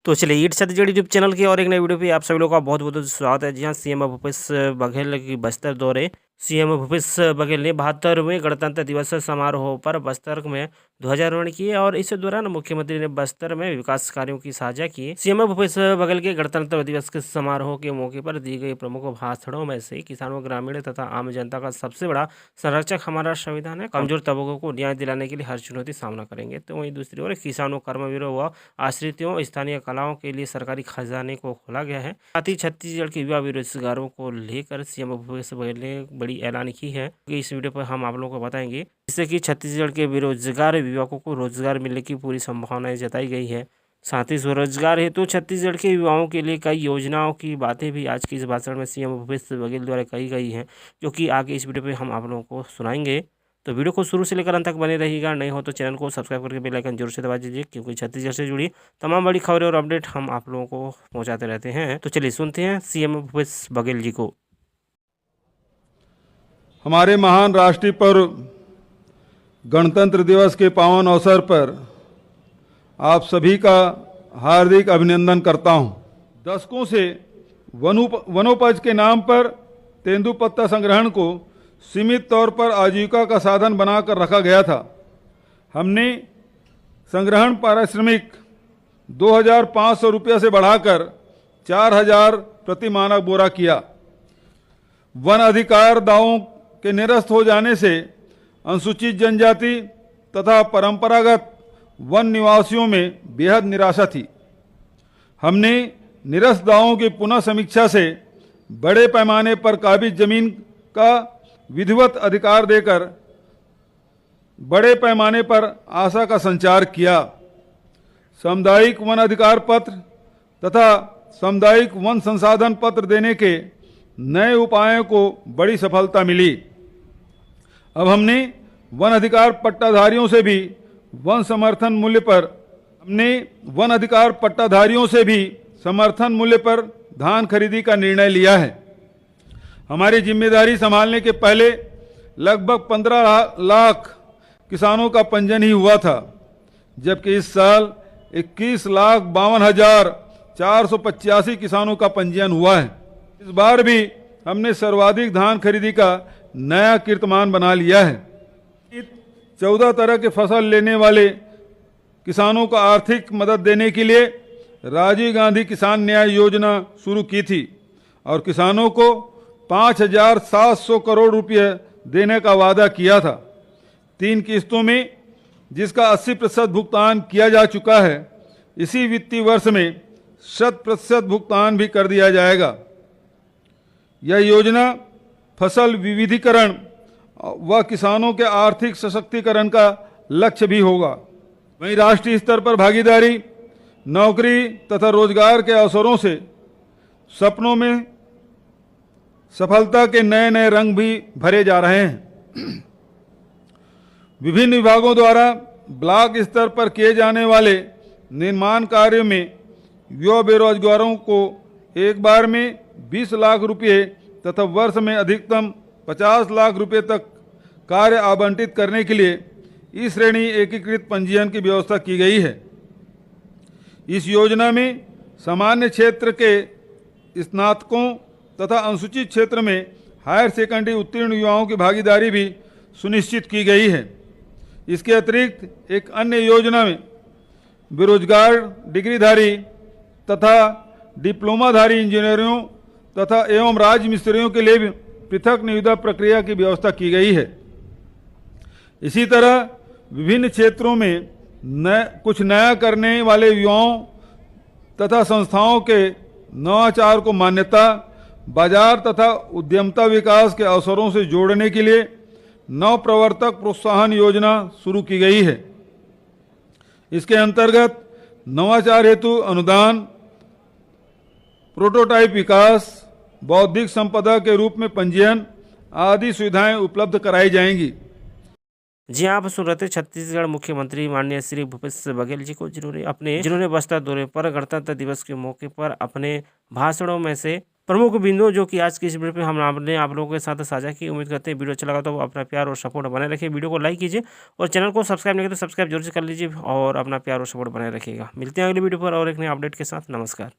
तो चलिए ईट Chhattisgarh YouTube channel की और एक नई वीडियो पे आप सभी लोगों का बहुत बहुत स्वागत है। जी हाँ, सीएम भूपेश बघेल की बस्तर दौरे। सीएम भूपेश बघेल ने 72वें गणतंत्र दिवस समारोह पर बस्तर में ध्वजारोहण किए और इस दौरान मुख्यमंत्री ने बस्तर में विकास कार्यों की साझा की। सीएम भूपेश बघेल के गणतंत्र दिवस के समारोह के मौके पर दी गई प्रमुख भाषणों में से किसानों, ग्रामीण तथा आम जनता का सबसे बड़ा संरक्षक हमारा संविधान है। कमजोर तबकों को न्याय दिलाने के लिए हर चुनौती सामना करेंगे। तो वहीं दूसरी ओर किसानों, कर्मवीरों व आश्रितों, स्थानीय कलाओं के लिए सरकारी खजाने को खोला गया है। साथ ही छत्तीसगढ़ के युवा बेरोजगारों को लेकर सीएम भूपेश बघेल ने बड़ी ऐलान की है। इस वीडियो पर हम आप लोगों को बताएंगे जिससे कि छत्तीसगढ़ के बेरोजगार युवकों को रोजगार मिलने की पूरी संभावनाएं जताई गई है। साथ ही स्वरोजगार हेतु छत्तीसगढ़ के युवाओं के लिए कई योजनाओं की बातें भी आज की इस भाषण में सीएम भूपेश बघेल द्वारा कही गई हैं, जो कि आगे इस वीडियो पे हम आप लोगों को सुनाएंगे। तो वीडियो को शुरू से लेकर अंत तक बने रहिएगा। नहीं हो तो चैनल को सब्सक्राइब करके बेल आइकन जरूर से दबा दीजिए, क्योंकि छत्तीसगढ़ से जुड़ी तमाम बड़ी खबरें और अपडेट हम आप लोगों को पहुंचाते रहते हैं। तो चलिए सुनते हैं सीएम भूपेश बघेल जी को। हमारे महान राष्ट्रीय पर्व गणतंत्र दिवस के पावन अवसर पर आप सभी का हार्दिक अभिनंदन करता हूं। दशकों से वनोपज के नाम पर तेंदुपत्ता संग्रहण को सीमित तौर पर आजीविका का साधन बनाकर रखा गया था। हमने संग्रहण पारिश्रमिक 2,500 रुपये से बढ़ाकर 4,000 प्रति मानक बोरा किया। वन अधिकार दावों के निरस्त हो जाने से अनुसूचित जनजाति तथा परंपरागत वन निवासियों में बेहद निराशा थी। हमने निरस्त दावों की पुनः समीक्षा से बड़े पैमाने पर काबिज जमीन का विधिवत अधिकार देकर बड़े पैमाने पर आशा का संचार किया। सामुदायिक वन अधिकार पत्र तथा सामुदायिक वन संसाधन पत्र देने के नए उपायों को बड़ी सफलता मिली। अब हमने वन अधिकार पट्टाधारियों से भी समर्थन मूल्य पर धान खरीदी का निर्णय लिया है। हमारी जिम्मेदारी संभालने के पहले लगभग 15 लाख किसानों का पंजीयन ही हुआ था, जबकि इस साल 21,52,485 किसानों का पंजीयन हुआ है। इस बार भी हमने सर्वाधिक धान खरीदी का नया कीर्तिमान बना लिया है। 14 तरह के फसल लेने वाले किसानों को आर्थिक मदद देने के लिए राजीव गांधी किसान न्याय योजना शुरू की थी और किसानों को 5,700 करोड़ रुपये देने का वादा किया था। 3 किस्तों में, जिसका 80% भुगतान किया जा चुका है। इसी वित्तीय वर्ष में 100% भुगतान भी कर दिया जाएगा। यह योजना फसल विविधीकरण व किसानों के आर्थिक सशक्तिकरण का लक्ष्य भी होगा। वहीं राष्ट्रीय स्तर पर भागीदारी, नौकरी तथा रोजगार के अवसरों से सपनों में सफलता के नए नए रंग भी भरे जा रहे हैं। विभिन्न विभागों द्वारा ब्लॉक स्तर पर किए जाने वाले निर्माण कार्यों में युवा बेरोजगारों को एक बार में 20 लाख रुपये तथा वर्ष में अधिकतम 50 लाख रुपये तक कार्य आवंटित करने के लिए इस श्रेणी एकीकृत पंजीयन की व्यवस्था की गई है। इस योजना में सामान्य क्षेत्र के स्नातकों तथा अनुसूचित क्षेत्र में हायर सेकेंडरी उत्तीर्ण युवाओं की भागीदारी भी सुनिश्चित की गई है। इसके अतिरिक्त एक अन्य योजना में बेरोजगार डिग्रीधारी तथा डिप्लोमाधारी इंजीनियरों तथा एवं राज मिस्त्रियों के लिए भी पृथक निविदा प्रक्रिया की व्यवस्था की गई है। इसी तरह विभिन्न क्षेत्रों में कुछ नया करने वाले युवाओं तथा संस्थाओं के नवाचार को मान्यता, बाजार तथा उद्यमता विकास के अवसरों से जोड़ने के लिए नव प्रवर्तक प्रोत्साहन योजना शुरू की गई है। इसके अंतर्गत नवाचार हेतु अनुदान, प्रोटोटाइप विकास, बौद्धिक संपदा के रूप में पंजीयन आदि सुविधाएं उपलब्ध कराई जाएंगी। जी हाँ, आप सुन रहे थे छत्तीसगढ़ मुख्यमंत्री माननीय श्री भूपेश बघेल जी को, जिन्होंने बस्तर दौरे पर गणतंत्र दिवस के मौके पर अपने भाषणों में से प्रमुख बिंदु जो कि आज की इस वीडियो पे हमने आप लोगों के साथ साझा की। उम्मीद करते हैं वीडियो अच्छा लगा तो अपना प्यार और सपोर्ट बनाए रखिए, वीडियो को लाइक कीजिए और चैनल को सब्सक्राइब नहीं किया तो सब्सक्राइब जरूर से कर लीजिए और अपना प्यार और सपोर्ट बनाए रखिएगा। मिलते हैं अगली वीडियो पर और एक नए अपडेट के साथ। नमस्कार।